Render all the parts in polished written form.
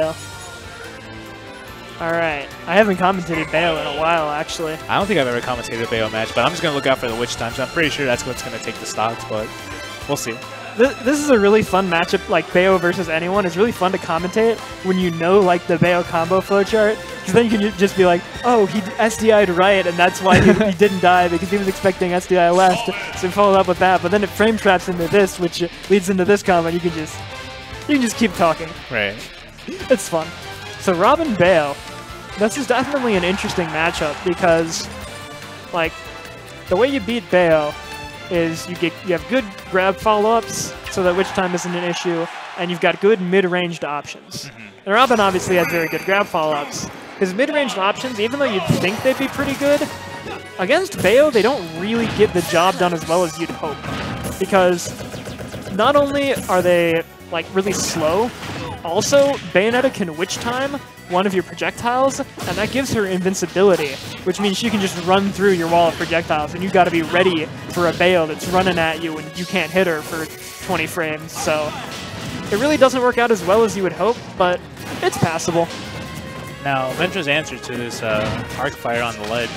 Alright, I haven't commentated Bayo in a while, actually. I don't think I've ever commentated a Bayo match, but I'm just going to look out for the witch times. I'm pretty sure that's what's going to take the stocks, but we'll see. This is a really fun matchup, like Bayo versus anyone. It's really fun to commentate when you know like the Bayo combo flowchart, because then you can just be like, oh, he SDI'd right, and that's why he didn't die, because he was expecting SDI left, so follow up with that. But then it frame traps into this, which leads into this combo, and you can just keep talking. Right. It's fun. So Robin Bayo, this is definitely an interesting matchup because, like, the way you beat Bayo is you have good grab follow-ups, so that witch time isn't an issue, and you've got good mid-ranged options. And Robin obviously has very good grab follow-ups. His mid-ranged options, even though you'd think they'd be pretty good, against Bayo they don't really get the job done as well as you'd hope. Because not only are they like really slow, also Bayonetta can witch time one of your projectiles, and that gives her invincibility, which means she can just run through your wall of projectiles, and you've got to be ready for a Bayo that's running at you and you can't hit her for 20 frames, so it really doesn't work out as well as you would hope, but it's passable. Now, Ventra's answer to this arc fire on the ledge,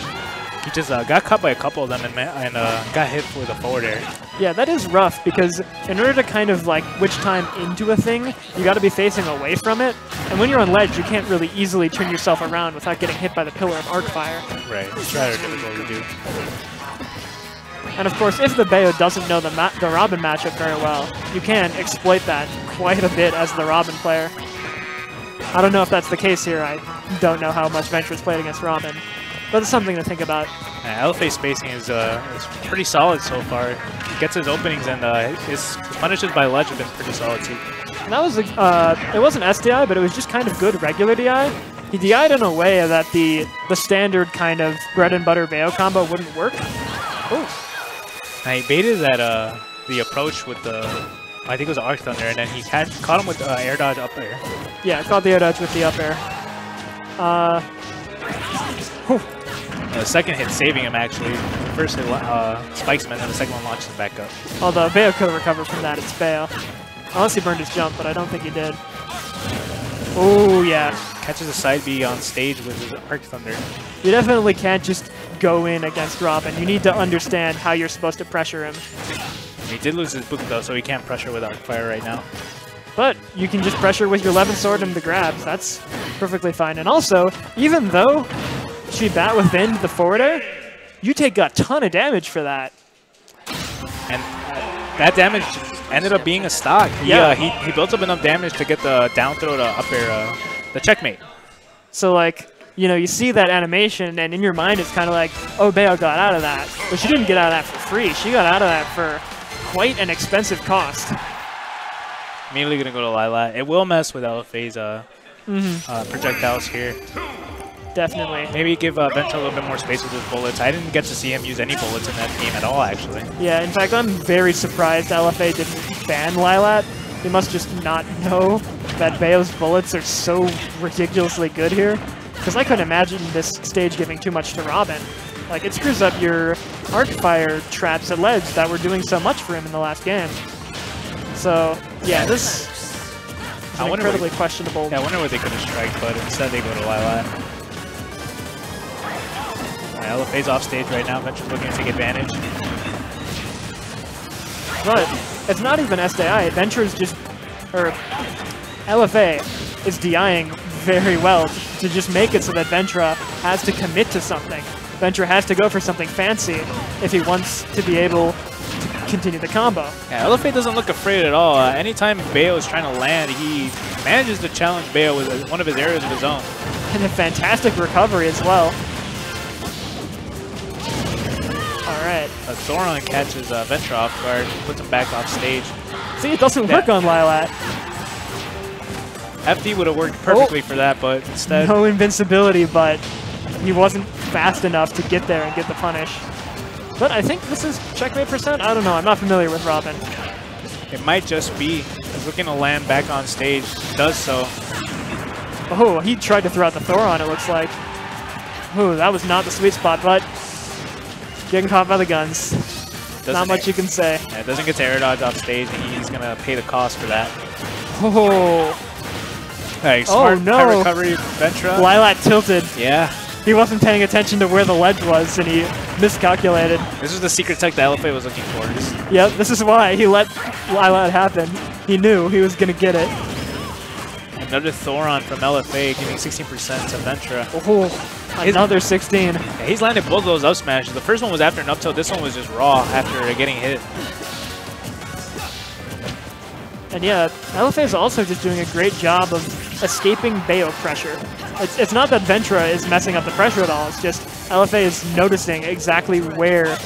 he just got caught by a couple of them and got hit for the forward air. Yeah, that is rough, because in order to kind of like witch time into a thing, you got to be facing away from it, and when you're on ledge, you can't really easily turn yourself around without getting hit by the pillar of arc fire. Right, it's rather difficult to do. And of course, if the Bayo doesn't know the Robin matchup very well, you can exploit that quite a bit as the Robin player. I don't know if that's the case here. I don't know how much Ventra's played against Robin, but it's something to think about. LFA spacing is pretty solid so far. He gets his openings, and his punishes by ledge have been pretty solid too. And that was it wasn't SDI, but it was just kind of good regular DI. He DI'd in a way that the standard kind of bread and butter Bayo combo wouldn't work. Ooh. Now he baited that the approach with the, I think it was Arc Thunder, and then he caught him with air dodge up air. Yeah, caught the air dodge with the up air. The second hit saving him actually. The first hit spikes him, and then the second one launches him back up. Although Bayo could have recovered from that, it's Bayo. Unless he burned his jump, but I don't think he did. Oh yeah. Catches a side B on stage with his Arc Thunder. You definitely can't just go in against Robin. You need to understand how you're supposed to pressure him. He did lose his book though, so he can't pressure with Arc Fire right now. But you can just pressure with your 11 sword and the grabs. That's perfectly fine. And also, even though she bat within the forward air, you take a ton of damage for that. And that damage ended up being a stock. Yeah. He built up enough damage to get the down throw to up air, the checkmate. So like, you know, you see that animation, and in your mind it's kind of like, oh, Bayo got out of that. But she didn't get out of that for free. She got out of that for quite an expensive cost. Immediately gonna go to Lilat. It will mess with LFA's projectiles here. Definitely. Maybe give Ventra a little bit more space with his bullets. I didn't get to see him use any bullets in that game at all, actually. Yeah, in fact, I'm very surprised LFA didn't ban Lilat. They must just not know that Bayo's bullets are so ridiculously good here. Because I couldn't imagine this stage giving too much to Robin. Like, it screws up your arc fire traps at ledge that were doing so much for him in the last game. So, yeah, this is incredibly questionable. Yeah, I wonder what they could have striked, but instead they go to Lilat. LFA's off stage right now. Ventra's looking to take advantage. But it's not even SDI. Ventra's just, or LFA is DIing very well to just make it so that Ventra has to commit to something. Ventra has to go for something fancy if he wants to be able to continue the combo. Yeah, LFA doesn't look afraid at all. Anytime Bayo is trying to land, he manages to challenge Bayo with one of his areas of his own. And a fantastic recovery as well. Alright. Thoron catches Ventra off guard, puts him back off stage. See, it doesn't work on Lilat. FD would have worked perfectly for that, but instead... No invincibility, but he wasn't fast enough to get there and get the punish. But I think this is checkmate %? I don't know, I'm not familiar with Robin. It might just be. He's looking to land back on stage. Does so. Oh, he tried to throw out the Thoron, it looks like. Oh, that was not the sweet spot, but getting caught by the guns. Not much you can say. Yeah, it doesn't get to air dodge off stage, and he's going to pay the cost for that. Oh, Like, Oh, smart no. high recovery, Ventra. Lilat tilted. Yeah. He wasn't paying attention to where the ledge was, and he miscalculated. This was the secret tech that LFA was looking for. Yep, this is why he let Lilat happen. He knew he was going to get it. Another Thoron from LFA, giving 16% to Ventra. Oh, another 16. Yeah, he's landed both of those up smashes. The first one was after an up tilt. This one was just raw after getting hit. And yeah, LFA is also just doing a great job of escaping Bayo pressure. It's not that Ventra is messing up the pressure at all. It's just LFA is noticing exactly where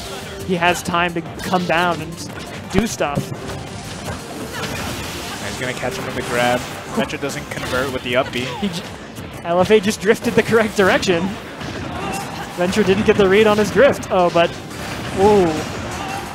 he has time to come down and do stuff. He's going to catch him with the grab. Ventra doesn't convert with the up B. LFA just drifted the correct direction. Ventra didn't get the read on his drift. Oh, but... Ooh.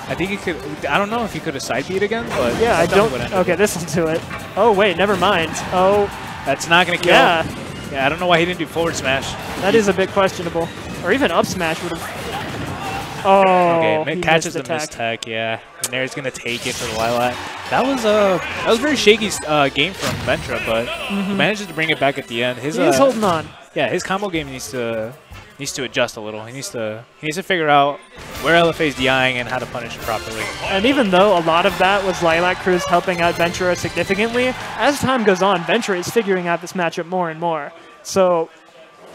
I think he could... I don't know if he could have side beat again, but... Yeah, I don't... Okay, this will do it. Oh, wait, never mind. Oh... That's not going to kill. Yeah. Yeah, I don't know why he didn't do forward smash. That is a bit questionable. Or even up smash would have... Oh, okay, catches the mistech, yeah. And there's going to take it for the Lilat. That was a very shaky game from Ventra, but he manages to bring it back at the end. He's holding on. Yeah, his combo game needs to adjust a little. He needs to figure out where LFA is DIing and how to punish it properly. And even though a lot of that was Lilac Cruz helping out Ventura significantly, as time goes on, Ventura is figuring out this matchup more and more. So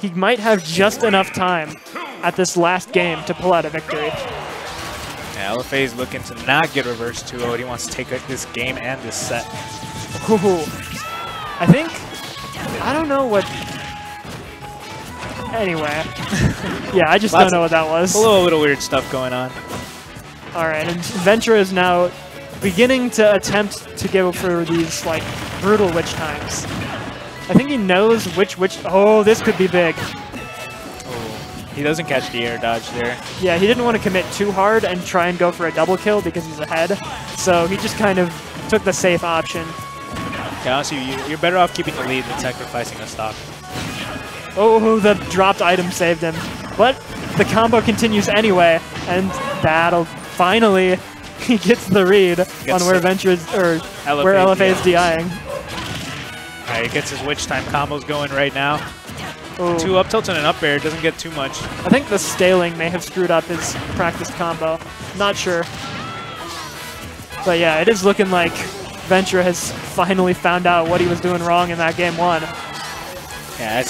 he might have just enough time at this last game to pull out a victory. Yeah, LFA is looking to not get reverse 2-0. He wants to take this game and this set. Ooh. I think, I don't know what... Anyway. Yeah, I just don't know what that was. A little weird stuff going on. Alright, and Ventura is now beginning to attempt to go for these, like, brutal witch times. I think he knows which... Oh, this could be big. Oh, he doesn't catch the air dodge there. Yeah, he didn't want to commit too hard and try and go for a double kill because he's ahead. So he just kind of took the safe option. Yeah, honestly, you're better off keeping the lead than sacrificing a stock. Oh, the dropped item saved him. But the combo continues anyway, and that'll finally he gets the read on where Ventra's or where LFA is DIing. Alright, he gets his witch time combos going right now. Ooh. 2 up tilts and an up air, doesn't get too much. I think the staling may have screwed up his practiced combo. Not sure. But yeah, it is looking like Ventura has finally found out what he was doing wrong in that game 1. Yeah,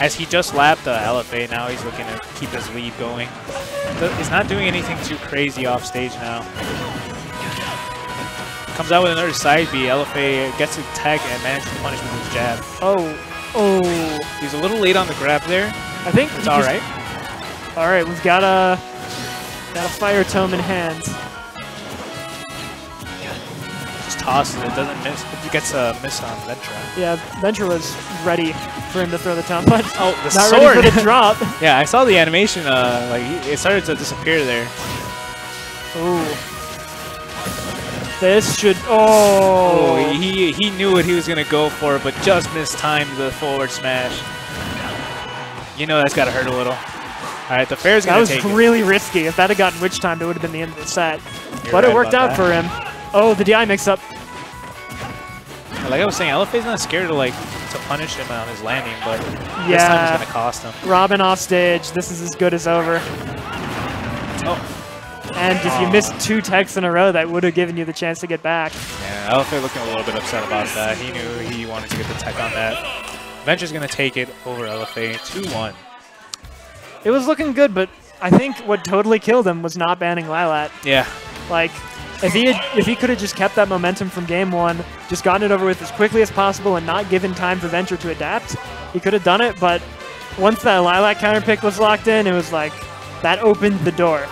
as he just lapped LFA, now he's looking to keep his lead going. He's not doing anything too crazy off stage now. Comes out with another side B. LFA gets a tech and manages to punish with his jab. Oh. He's a little late on the grab there. I think it's all right. All right, we've got a fire tome in hand. Just tosses it, doesn't miss. He gets a miss on Ventra. Yeah, Ventra was ready for him to throw the tome, but oh, the not sword. ready for the drop. Yeah, I saw the animation. Like it started to disappear there. Ooh. This should... Oh! He knew what he was going to go for, but just mistimed the forward smash. You know that's got to hurt a little. All right, the fair's going to take it. That was really risky. If that had gotten witch time, it would have been the end of the set. But it worked out for him. Oh, the DI mix-up. Like I was saying, LFA's not scared to punish him on his landing, but this time it's going to cost him. Robin off stage. This is as good as over. Oh. And if you missed 2 techs in a row, that would have given you the chance to get back. Yeah, LFA looking a little bit upset about that. He knew he wanted to get the tech on that. Ventra's going to take it over LFA 2-1. It was looking good, but I think what totally killed him was not banning Lilat. Yeah. Like, if he could have just kept that momentum from game 1, just gotten it over with as quickly as possible and not given time for Ventra to adapt, he could have done it, but once that Lilat counter pick was locked in, it was like, that opened the door.